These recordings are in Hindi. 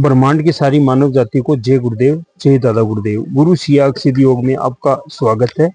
ब्रह्मांड की सारी मानव जाति को जय गुरुदेव, जय दादा गुरुदेव। गुरु सियाग सिद्ध योग में आपका स्वागत है।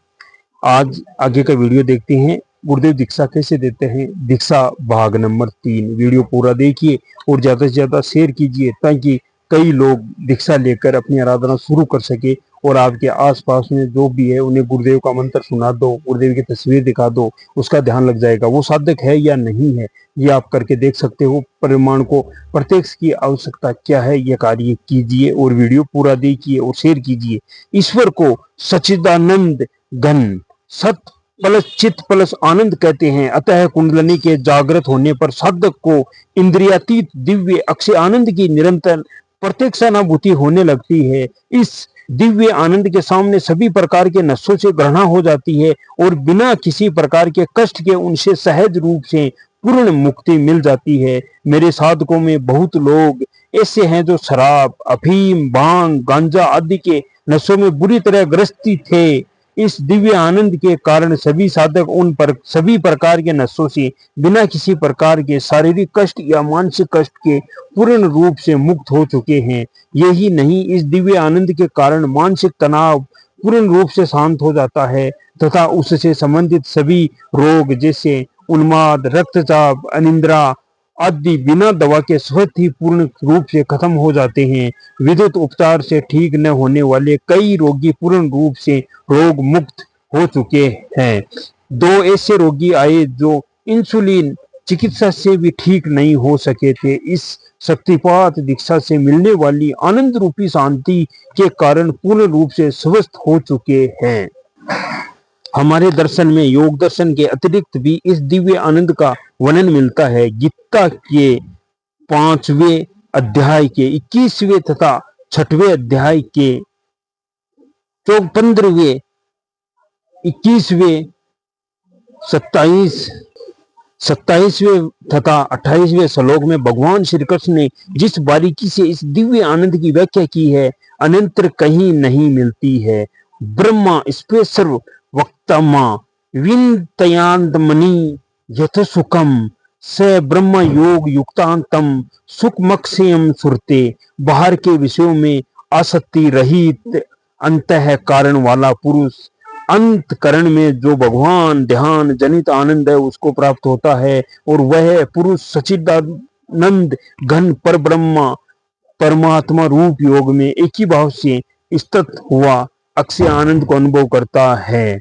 आज आगे का वीडियो देखते हैं, गुरुदेव दीक्षा कैसे देते हैं। दीक्षा भाग नंबर 3। वीडियो पूरा देखिए और ज्यादा से ज्यादा शेयर कीजिए ताकि कई लोग दीक्षा लेकर अपनी आराधना शुरू कर सके। और आपके आसपास में जो भी है उन्हें गुरुदेव का मंत्र सुना दो, गुरुदेव की तस्वीर दिखा दो, उसका ध्यान लग जाएगा। वो साधक है या नहीं है ये आप करके देख सकते हो। परिमाण को प्रत्यक्ष की आवश्यकता क्या है, यह कार्य कीजिए और वीडियो पूरा देखिए और शेयर कीजिए। ईश्वर को सच्चिदानंद घन सत प्लस चित प्लस आनंद कहते हैं। अतः कुंडलनी के जागृत होने पर साधक को इंद्रियातीत दिव्य अक्षय आनंद की निरंतर प्रत्यक्षानुभूति होने लगती है। इस दिव्य आनंद के सामने सभी प्रकार के नशों से ग्रहणा हो जाती है और बिना किसी प्रकार के कष्ट के उनसे सहज रूप से पूर्ण मुक्ति मिल जाती है। मेरे साधकों में बहुत लोग ऐसे हैं जो शराब, अफीम, भांग, गांजा आदि के नशों में बुरी तरह ग्रस्ती थे। इस दिव्य आनंद के कारण सभी साधक उन पर सभी प्रकार के नशों से बिना किसी प्रकार के शारीरिक कष्ट या मानसिक कष्ट के पूर्ण रूप से मुक्त हो चुके हैं। यही नहीं, इस दिव्य आनंद के कारण मानसिक तनाव पूर्ण रूप से शांत हो जाता है तथा उससे संबंधित सभी रोग जैसे उन्माद, रक्तचाप, अनिद्रा आदि बिना दवा के स्वतः ही पूर्ण रूप से खत्म हो जाते हैं। विद्युत उपचार से ठीक न होने वाले कई रोगी पूर्ण रूप से रोग मुक्त हो चुके हैं। दो ऐसे रोगी आए जो इंसुलिन चिकित्सा से भी ठीक नहीं हो सके थे। इस शक्तिपात दीक्षा से मिलने वाली आनंद रूपी शांति के कारण पूर्ण रूप से स्वस्थ हो चुके हैं। हमारे दर्शन में योग दर्शन के अतिरिक्त भी इस दिव्य आनंद का वर्णन मिलता है। गीता के 5वें अध्याय के 21वें तथा 6वें अध्याय के 15वें, 21वें, 27वें तथा 28वें श्लोक में भगवान श्री कृष्ण ने जिस बारीकी से इस दिव्य आनंद की व्याख्या की है अन्यत्र कहीं नहीं मिलती है। ब्रह्मा स्पे सर्व वक्तमा विनतयांतमनि यथ सुखम स ब्रह्म योग युक्तांतम सुखमक्षयम सुरते। बाहर के विषयों में आसक्ति रहित अंतः कारण वाला पुरुष अंतकरण में जो भगवान ध्यान जनित आनंद है उसको प्राप्त होता है और वह पुरुष सच्चिदानंद घन पर ब्रह्मा परमात्मा रूप योग में एक ही भाव से स्थित हुआ अक्षय आनंद को अनुभव करता है।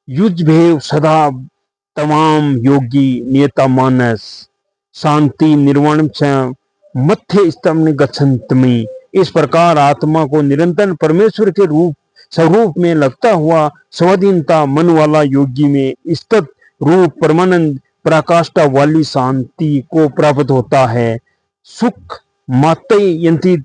युजभेव सदा तमाम योगी नियता मानस शांति निर्वाण मध्य स्तंभ गच्छन्तमि। इस प्रकार आत्मा को निरंतर परमेश्वर के रूप स्वरूप में लगता हुआ स्वाधीनता मन वाला योगी में स्थित रूप परमानंद प्रकाष्ठा वाली शांति को प्राप्त होता है। सुख मातयन्ति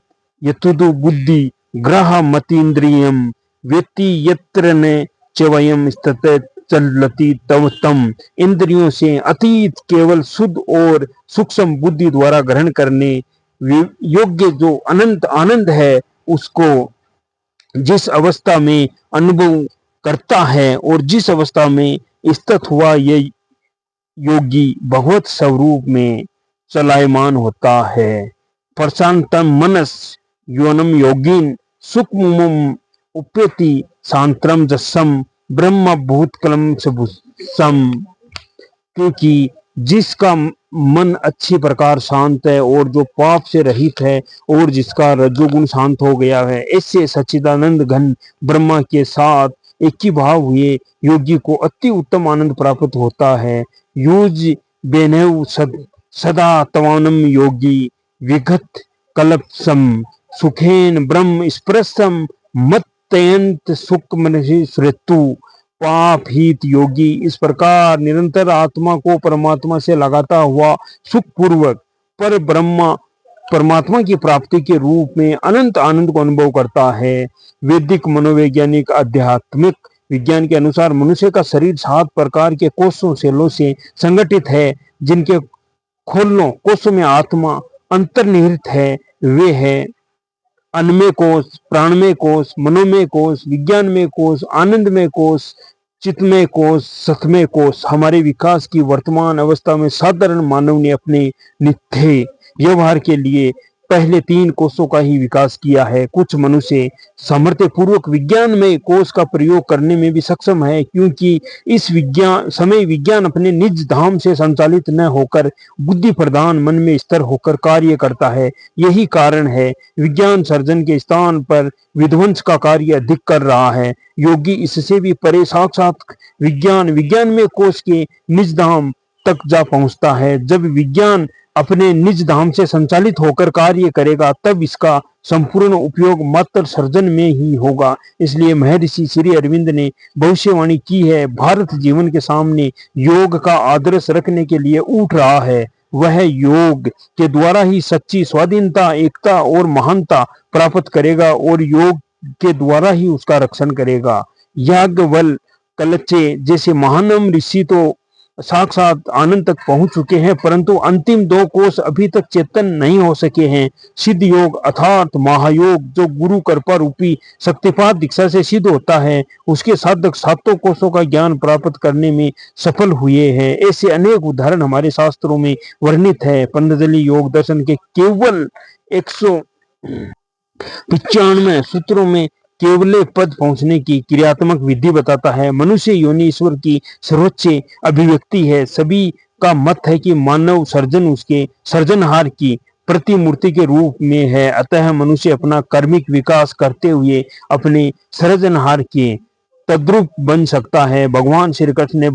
यतुदु बुद्धि ग्रह मतीन्द्रियम व्यक्ति यत्र न चवयम स्थित चलती तव तम। इंद्रियों से अतीत केवल शुद्ध और सूक्ष्म बुद्धि द्वारा ग्रहण करने योग्य जो अनंत आनंद है उसको जिस अवस्था में अनुभव करता है और जिस अवस्था में स्थित हुआ ये योगी भगवत स्वरूप में चलायमान होता है। प्रशांतम मनस योनम योगिन सुखमुम उपेति शांतरम जसम ब्रह्म भूतकलम सम। क्योंकि जिसका मन अच्छी प्रकार शांत है और जो पाप से रहित है और जिसका रजोगुण शांत हो गया है, ऐसे सच्चिदानंद घन ब्रह्मा के साथ एक ही भाव हुए योगी को अति उत्तम आनंद प्राप्त होता है। युज बेनव सदा तवानम योगी विगत कल्पसम सुखेन ब्रह्म स्पृशम मत्यंत सुख मनसि श्रेतु। पाप हित योगी इस प्रकार निरंतर आत्मा को परमात्मा से लगाता हुआ सुख पूर्वक पर ब्रह्मा परमात्मा की प्राप्ति के रूप में अनंत आनंद को अनुभव करता है। वैदिक मनोवैज्ञानिक आध्यात्मिक विज्ञान के अनुसार मनुष्य का शरीर 7 प्रकार के कोषों सेलों से संगठित है, जिनके खोलों कोषों में आत्मा अंतर्निहित है। वे है अन्नमय कोष, प्राणमय कोष, मनोमय कोष, विज्ञानमय कोष, आनंदमय कोष, चित्तमय कोष, सतमय कोष। हमारे विकास की वर्तमान अवस्था में साधारण मानव ने अपने नित्य व्यवहार के लिए पहले 3 कोषों का ही विकास किया है। कुछ मनुष्य सामर्थ्य पूर्वक विज्ञान में कोष का प्रयोग करने में भी सक्षम है, क्योंकि इस विज्ञान अपने निज धाम से संचालित न होकर बुद्धि प्रधान मन में स्थिर होकर कार्य करता है। यही कारण है विज्ञान सर्जन के स्थान पर विध्वंस का कार्य अधिक कर रहा है। योगी इससे भी परे साक्षात विज्ञान में कोष के निज धाम तक जा पहुंचता है। जब विज्ञान अपने निज धाम से संचालित होकर कार्य करेगा, तब इसका संपूर्ण उपयोग मात्र सर्जन में ही होगा। इसलिए महर्षि श्री अरविंद ने भविष्यवाणी की है, भारत जीवन के सामने योग का आदर्श रखने के लिए उठ रहा है। वह योग के द्वारा ही सच्ची स्वाधीनता, एकता और महानता प्राप्त करेगा और योग के द्वारा ही उसका रक्षण करेगा। याज्ञवल्क्य कलच्चे जैसे महानम ऋषि तो साक्षात आनंद तक पहुंच चुके हैं, परंतु अंतिम 2 कोष अभी तक चेतन नहीं हो सके हैं। सिद्ध योग अर्थात महायोग, जो गुरु कृपा रूपी शक्तिपात दीक्षा से सिद्ध होता है, उसके साधक 7 कोषों का ज्ञान प्राप्त करने में सफल हुए हैं। ऐसे अनेक उदाहरण हमारे शास्त्रों में वर्णित है। पतंजलि योग दर्शन के केवल 195 सूत्रों में केवल पद पहुंचने की क्रियात्मक विधि बताता है। मनुष्य योनि ईश्वर की सर्वोच्च अभिव्यक्ति है। सभी का मत है कि मानव सर्जन उसके सर्जनहार की प्रतिमूर्ति के रूप में है। अतः मनुष्य अपना कर्मिक विकास करते हुए अपने सर्जनहार के तद्रूप बन सकता है। भगवान श्री कृष्ण ने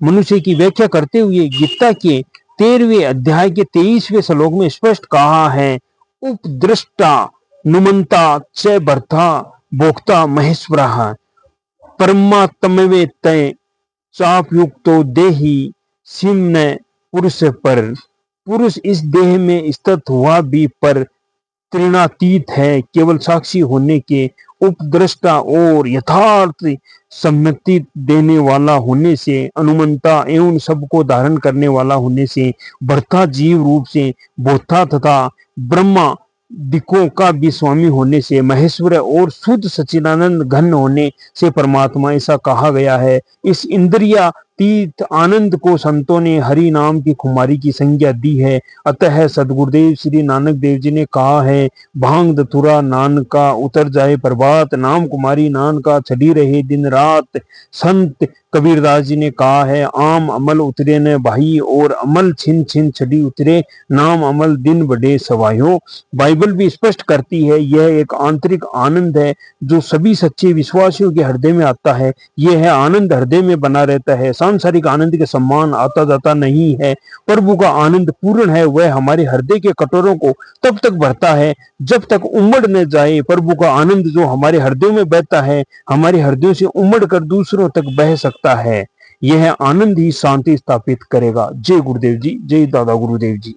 मनुष्य की व्याख्या करते हुए गीता के 13वें अध्याय के 23वें श्लोक में स्पष्ट कहा है, उपदृष्टा नुमंता च भर्ता भोक्ता महेश्वरः परमात्मवेत्तय चापयुक्तो देहि सिम्न पुरुष पर। पुरुष इस देह में स्थित हुआ भी पर त्रिणातीत है, केवल साक्षी होने के, उपद्रष्टा और यथार्थ सम्मति देने वाला होने से, अनुमंता एवं सबको धारण करने वाला होने से, भर्ता जीव रूप से, बोधा तथा ब्रह्मा दिकों का भी स्वामी होने से, महेश्वर और शुद्ध सच्चिदानंद घन होने से परमात्मा, ऐसा कहा गया है। इस इंद्रियातीत आनंद को संतों ने हरि नाम की खुमारी की संज्ञा दी है। अतः सदगुरुदेव श्री नानक देव जी ने कहा है, भांग धतूरा नानका उतर जाए प्रभात, नाम कुमारी नानका चढ़ी रहे दिन रात। संत कबीरदास जी ने कहा है, आम अमल उतरे न भाई और अमल छिन छिन चढ़ी उतरे, नाम अमल दिन बड़े सवायो। बाइबल भी स्पष्ट करती है, यह एक आंतरिक आनंद है जो सभी सच्चे विश्वासियों के हृदय में आता है। यह है आनंद हृदय में बना रहता है। सांसारिक आनंद के सम्मान आता जाता नहीं है। प्रभु का आनंद पूर्ण है, वह हमारे हृदय के कटोरों को तब तक भरता है जब तक उमड़ न जाए। प्रभु का आनंद जो हमारे हृदयों में बहता है, हमारे हृदयों से उमड़ कर दूसरों तक बह सकता है। यह आनंद ही शांति स्थापित करेगा। जय गुरुदेव जी, जय दादा गुरुदेव जी।